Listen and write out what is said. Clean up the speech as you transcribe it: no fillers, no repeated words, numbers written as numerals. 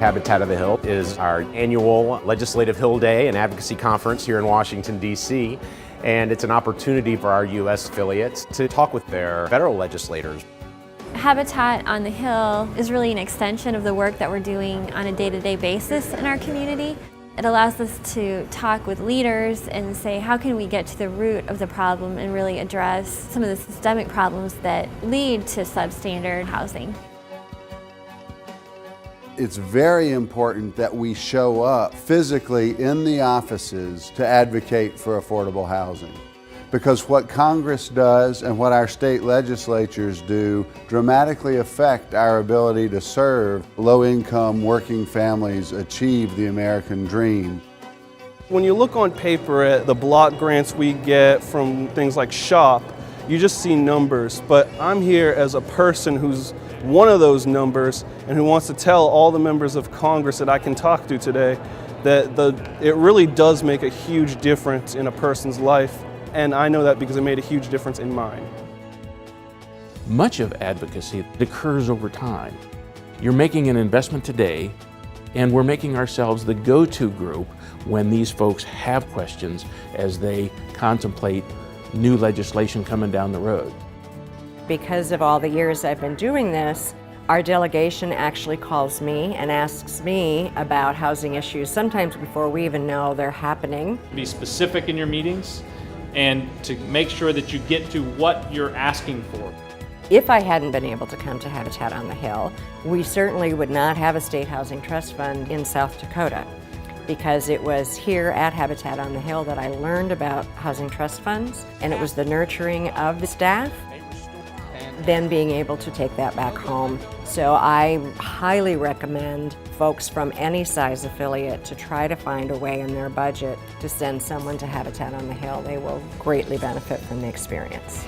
Habitat of the Hill is our annual Legislative Hill Day and Advocacy Conference here in Washington, D.C. And it's an opportunity for our U.S. affiliates to talk with their federal legislators. Habitat on the Hill is really an extension of the work that we're doing on a day-to-day basis in our community. It allows us to talk with leaders and say, how can we get to the root of the problem and really address some of the systemic problems that lead to substandard housing. It's very important that we show up physically in the offices to advocate for affordable housing. Because what Congress does and what our state legislatures do dramatically affect our ability to serve low-income working families achieve the American dream. When you look on paper at the block grants we get from things like SHOP, you just see numbers, but I'm here as a person who's one of those numbers and who wants to tell all the members of Congress that I can talk to today that it really does make a huge difference in a person's life. And I know that because it made a huge difference in mine. Much of advocacy occurs over time. You're making an investment today, and we're making ourselves the go-to group when these folks have questions as they contemplate new legislation coming down the road. Because of all the years I've been doing this, our delegation actually calls me and asks me about housing issues, sometimes before we even know they're happening. Be specific in your meetings and to make sure that you get to what you're asking for. If I hadn't been able to come to Habitat on the Hill, we certainly would not have a state housing trust fund in South Dakota, because it was here at Habitat on the Hill that I learned about housing trust funds, and it was the nurturing of the staff, then being able to take that back home. So I highly recommend folks from any size affiliate to try to find a way in their budget to send someone to Habitat on the Hill. They will greatly benefit from the experience.